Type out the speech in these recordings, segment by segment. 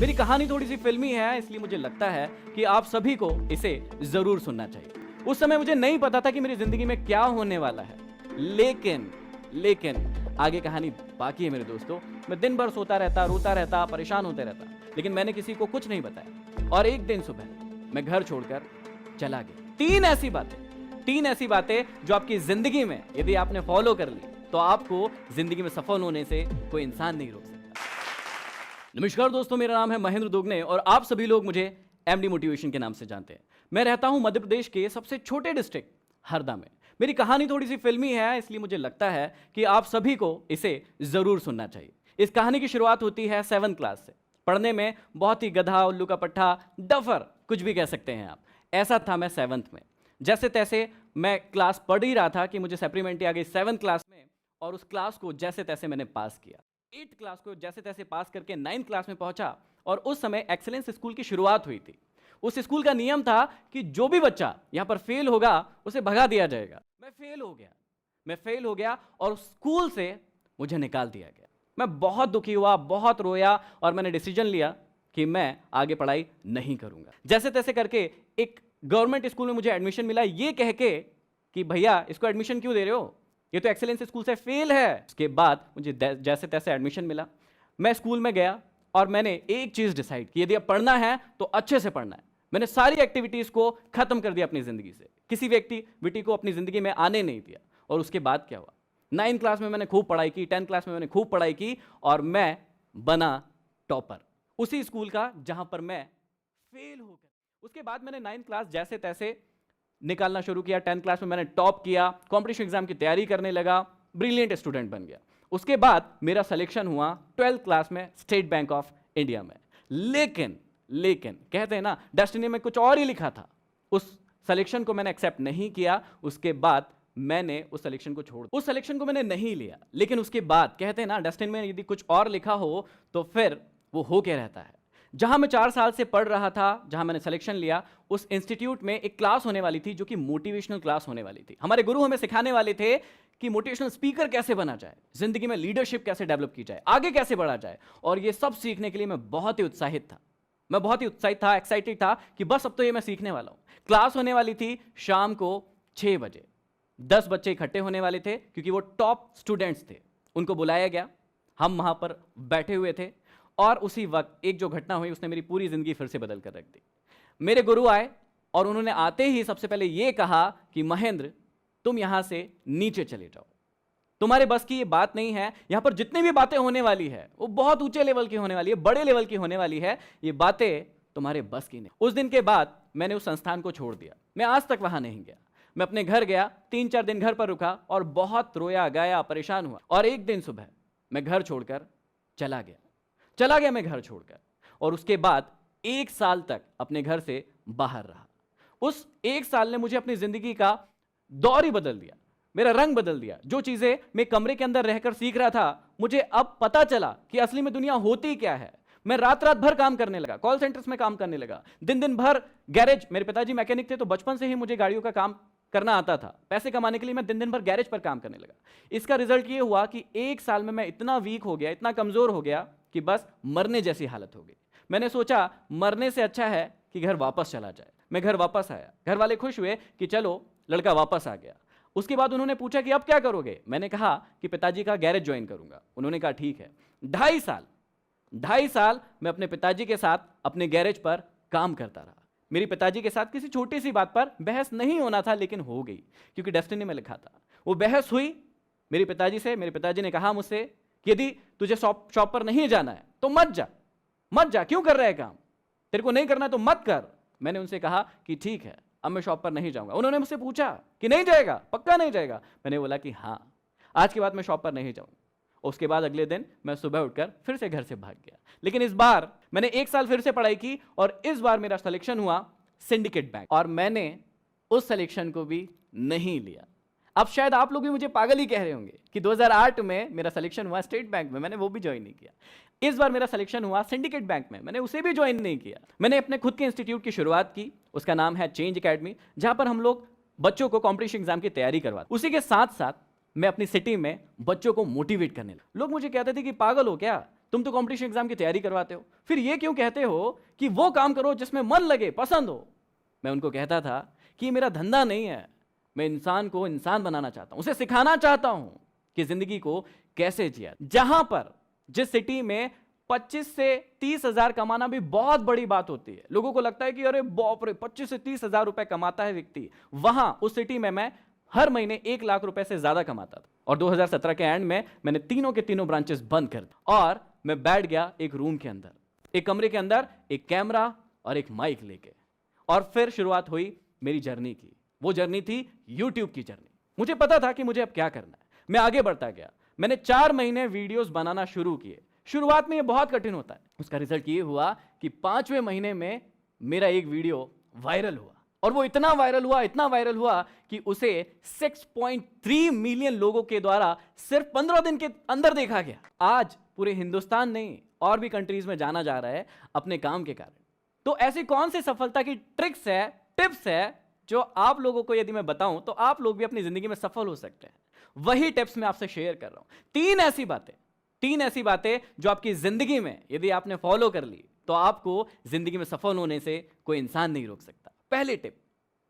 मेरी कहानी थोड़ी सी फिल्मी है, इसलिए मुझे लगता है कि आप सभी को इसे जरूर सुनना चाहिए। उस समय मुझे नहीं पता था कि मेरी जिंदगी में क्या होने वाला है, लेकिन आगे कहानी बाकी है मेरे दोस्तों। मैं दिन भर सोता रहता, रोता रहता, परेशान होते रहता, लेकिन मैंने किसी को कुछ नहीं बताया। और एक दिन सुबह मैं घर छोड़कर चला गया। तीन ऐसी बातें जो आपकी जिंदगी में यदि आपने फॉलो कर ली तो आपको जिंदगी में सफल होने से कोई इंसान नहीं रोक सकता। नमस्कार दोस्तों, मेरा नाम है महेंद्र दोगने और आप सभी लोग मुझे एमडी मोटिवेशन के नाम से जानते हैं। मैं रहता हूं मध्य प्रदेश के सबसे छोटे डिस्ट्रिक्ट हरदा में। मेरी कहानी थोड़ी सी फिल्मी है, इसलिए मुझे लगता है कि आप सभी को इसे जरूर सुनना चाहिए। इस कहानी की शुरुआत होती है 7th क्लास से। पढ़ने में बहुत ही गधा, उल्लू का पट्टा, डफर, कुछ भी कह सकते हैं आप। ऐसा था मैं 7th में। जैसे तैसे मैं क्लास पढ़ ही रहा था कि मुझे सप्लीमेंट्री आ गई 7th क्लास में, और उस क्लास को जैसे तैसे मैंने पास किया। 8th क्लास को जैसे तैसे पास करके 9th क्लास में पहुंचा, और उस समय एक्सीलेंस स्कूल की शुरुआत हुई थी। उस स्कूल का नियम था कि जो भी बच्चा यहां पर फेल होगा उसे भगा दिया जाएगा। मैं फेल हो गया और उस स्कूल से मुझे निकाल दिया गया। मैं बहुत दुखी हुआ, बहुत रोया, और मैंने डिसीजन लिया कि मैं आगे पढ़ाई नहीं करूंगा। जैसे तैसे करके एक गवर्नमेंट स्कूल में मुझे एडमिशन मिला, ये कह के कि भैया इसको एडमिशन क्यों दे रहे हो, ये तो एक्सीलेंस स्कूल से फेल है। उसके बाद मुझे जैसे तैसे एडमिशन मिला। मैं स्कूल में गया और मैंने एक चीज डिसाइड की, यदि अब पढ़ना है तो अच्छे से पढ़ना है। मैंने सारी एक्टिविटीज को खत्म कर दिया अपनी जिंदगी से, किसी भी एक्टिविटी को अपनी जिंदगी में आने नहीं दिया। और उसके बाद क्या हुआ, 9th क्लास में मैंने खूब पढ़ाई की, 10th क्लास में मैंने खूब पढ़ाई की, और मैं बना टॉपर उसी स्कूल का जहां पर मैं फेल हो गया। उसके बाद मैंने 9th क्लास जैसे तैसे निकालना शुरू किया। 10th क्लास में मैंने टॉप किया, कॉम्पिटिशन एग्जाम की तैयारी करने लगा, ब्रिलियंट स्टूडेंट बन गया। उसके बाद मेरा सिलेक्शन हुआ 12th क्लास में स्टेट बैंक ऑफ इंडिया में। लेकिन कहते हैं ना, डेस्टिनी में कुछ और ही लिखा था। उस सिलेक्शन को मैंने एक्सेप्ट नहीं किया। उसके बाद मैंने उस सिलेक्शन को छोड़ दिया, उस सिलेक्शन को मैंने नहीं लिया। लेकिन उसके बाद कहते हैं ना, डेस्टिनी में यदि कुछ और लिखा हो तो फिर वो हो के रहता है। जहां मैं 4 साल से पढ़ रहा था, जहां मैंने सिलेक्शन लिया, उस इंस्टीट्यूट में एक क्लास होने वाली थी जो कि मोटिवेशनल क्लास होने वाली थी। हमारे गुरु हमें सिखाने वाले थे कि मोटिवेशनल स्पीकर कैसे बना जाए, जिंदगी में लीडरशिप कैसे डेवलप की जाए, आगे कैसे बढ़ा जाए। और ये सब सीखने के लिए मैं बहुत ही उत्साहित था, एक्साइटेड था कि बस अब तो ये मैं सीखने वाला हूं। क्लास होने वाली थी शाम को 6 बजे। 10 बच्चे इकट्ठे होने वाले थे क्योंकि वो टॉप स्टूडेंट्स थे। उनको बुलाया गया, हम वहां पर बैठे हुए थे, और उसी वक्त एक जो घटना हुई उसने मेरी पूरी जिंदगी फिर से बदल कर रख दी। मेरे गुरु आए और उन्होंने आते ही सबसे पहले यह कहा कि महेंद्र, तुम यहां से नीचे चले जाओ, तुम्हारे बस की ये बात नहीं है। यहां पर जितनी भी बातें होने वाली है वो बहुत ऊंचे लेवल की होने वाली है, बड़े लेवल की होने वाली है। ये बातें तुम्हारे बस की नहीं। उस दिन के बाद मैंने उस संस्थान को छोड़ दिया। मैं आज तक वहां नहीं गया। मैं अपने घर गया, 3-4 दिन घर पर रुका और बहुत रोया गाया, परेशान हुआ। और एक दिन सुबह मैं घर छोड़कर चला गया मैं घर छोड़कर। और उसके बाद 1 साल तक अपने घर से बाहर रहा। उस 1 साल ने मुझे अपनी जिंदगी का दौर ही बदल दिया, मेरा रंग बदल दिया। जो चीजें मैं कमरे के अंदर रहकर सीख रहा था, मुझे अब पता चला कि असली में दुनिया होती क्या है। मैं रात भर काम करने लगा, कॉल सेंटर्स में काम करने लगा, दिन भर गैरेज, मेरे पिताजी मैकेनिक थे तो बचपन से ही मुझे गाड़ियों का काम करना आता था। पैसे कमाने के लिए मैं दिन भर गैरेज पर काम करने लगा। इसका रिजल्ट ये हुआ कि 1 साल में मैं इतना वीक हो गया, इतना कमजोर हो गया कि बस मरने जैसी हालत हो गई। मैंने सोचा मरने से अच्छा है कि घर वापस चला जाए। मैं घर वापस आया। घर वाले खुश हुए कि चलो लड़का वापस आ गया। उसके बाद उन्होंने पूछा कि अब क्या करोगे। मैंने कहा कि पिताजी का गैरेज ज्वाइन करूंगा। उन्होंने कहा ठीक है। 2.5 साल मैं अपने पिताजी के साथ अपने गैरेज पर काम करता रहा। मेरी पिताजी के साथ किसी छोटी सी बात पर बहस नहीं होना था, लेकिन हो गई क्योंकि डेस्टिनी में लिखा था। वो बहस हुई मेरी पिताजी से। मेरे पिताजी ने कहा मुझसे कि यदि तुझे शॉप पर नहीं जाना है तो मत जा, क्यों कर रहा है काम, तेरे को नहीं करना तो मत कर। मैंने उनसे कहा कि ठीक है, अब मैं शॉप पर नहीं जाऊंगा। उन्होंने मुझसे पूछा कि नहीं जाएगा, पक्का नहीं जाएगा। मैंने बोला कि हाँ, आज के बाद मैं शॉप पर नहीं जाऊंगा। उसके बाद अगले दिन मैं सुबह उठकर फिर से घर से भाग गया। लेकिन इस बार मैंने 1 साल फिर से पढ़ाई की और इस बार मेरा सिलेक्शन हुआ सिंडिकेट बैंक, और मैंने उस सिलेक्शन को भी नहीं लिया। अब शायद आप लोग भी मुझे पागल ही कह रहे होंगे कि 2008 में मेरा सिलेक्शन हुआ स्टेट बैंक में, मैंने वो भी ज्वाइन नहीं किया। इस बार मेरा सिलेक्शन हुआ सिंडिकेट बैंक में, मैंने उसे भी ज्वाइन नहीं किया। मैंने अपने खुद के इंस्टीट्यूट की शुरुआत की, उसका नाम है चेंज एकेडमी, जहां पर हम लोग बच्चों को कॉम्पिटिशन एग्जाम की तैयारी करवाते। उसी के साथ साथ मैं अपनी सिटी में बच्चों को मोटिवेट करने लगा। लोग मुझे कहते थे कि पागल हो क्या, तुम तो कंपटीशन एग्जाम की तैयारी करवाते हो, फिर ये क्यों कहते हो कि वो काम करो जिसमें मन लगे, पसंद हो। मैं उनको कहता था कि ये मेरा धंधा नहीं है, मैं इंसान को इंसान बनाना चाहता हूं, उसे सिखाना चाहता हूं कि जिंदगी को कैसे जिया। जहां पर जिस सिटी में 25 से 30 हजार कमाना भी बहुत बड़ी बात होती है, लोगों को लगता है कि अरे बाप रे 25 से 30 हजार रुपए कमाता है व्यक्ति, वहां उस सिटी में मैं हर महीने 1 लाख रुपए से ज्यादा कमाता था। और 2017 के एंड में मैंने तीनों के तीनों ब्रांचेस बंद कर दी और मैं बैठ गया एक रूम के अंदर, एक कमरे के अंदर, एक कैमरा और एक माइक लेके, और फिर शुरुआत हुई मेरी जर्नी की। वो जर्नी थी यूट्यूब की जर्नी। मुझे पता था कि मुझे अब क्या करना है, मैं आगे बढ़ता गया। मैंने 4 महीने वीडियोस बनाना शुरू किए। शुरुआत में ये बहुत कठिन होता है, उसका रिजल्ट ये हुआ कि 5वें महीने में मेरा एक वीडियो वायरल हुआ, और वो इतना वायरल हुआ कि उसे 6.3 मिलियन लोगों के द्वारा सिर्फ 15 दिन के अंदर देखा गया। आज पूरे हिंदुस्तान नहीं और भी कंट्रीज में जाना जा रहा है अपने काम के कारण। तो ऐसी कौन सी सफलता की ट्रिक्स है, टिप्स है, जो आप लोगों को यदि मैं बताऊं तो आप लोग भी अपनी जिंदगी में सफल हो सकते हैं। वही टिप्स मैं आपसे शेयर कर रहा हूं। 3 ऐसी बातें जो आपकी जिंदगी में यदि आपने फॉलो कर ली तो आपको जिंदगी में सफल होने से कोई इंसान नहीं रोक सकता। पहली टिप,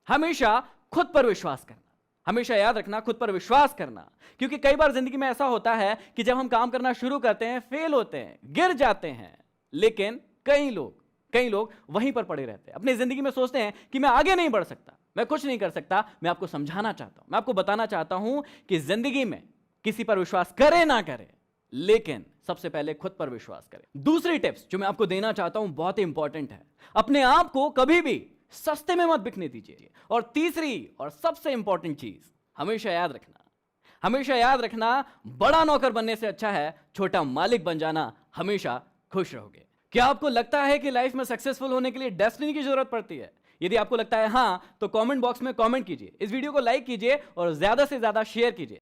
हमेशा खुद पर विश्वास करना। हमेशा याद रखना, खुद पर विश्वास करना, क्योंकि कई बार जिंदगी में ऐसा होता है कि जब हम काम करना शुरू करते हैं, फेल होते हैं, गिर जाते हैं, लेकिन कई लोग वहीं पर पड़े रहते हैं। अपनी जिंदगी में सोचते हैं कि मैं आगे नहीं बढ़ सकता, मैं कुछ नहीं कर सकता। मैं आपको समझाना चाहता हूं, मैं आपको बताना चाहता हूं कि जिंदगी में किसी पर विश्वास करे ना करे, लेकिन सबसे पहले खुद पर विश्वास करें। दूसरी टिप्स जो मैं आपको देना चाहता हूं बहुत ही इंपॉर्टेंट है, अपने आप को कभी भी सस्ते में मत बिकने दीजिए। और तीसरी और सबसे इंपॉर्टेंट चीज, हमेशा याद रखना, बड़ा नौकर बनने से अच्छा है छोटा मालिक बन जाना। हमेशा खुश रहोगे। क्या आपको लगता है कि लाइफ में सक्सेसफुल होने के लिए डेस्टिनी की जरूरत पड़ती है? यदि आपको लगता है हां, तो कमेंट बॉक्स में कमेंट कीजिए, इस वीडियो को लाइक कीजिए और ज्यादा से ज्यादा शेयर कीजिए।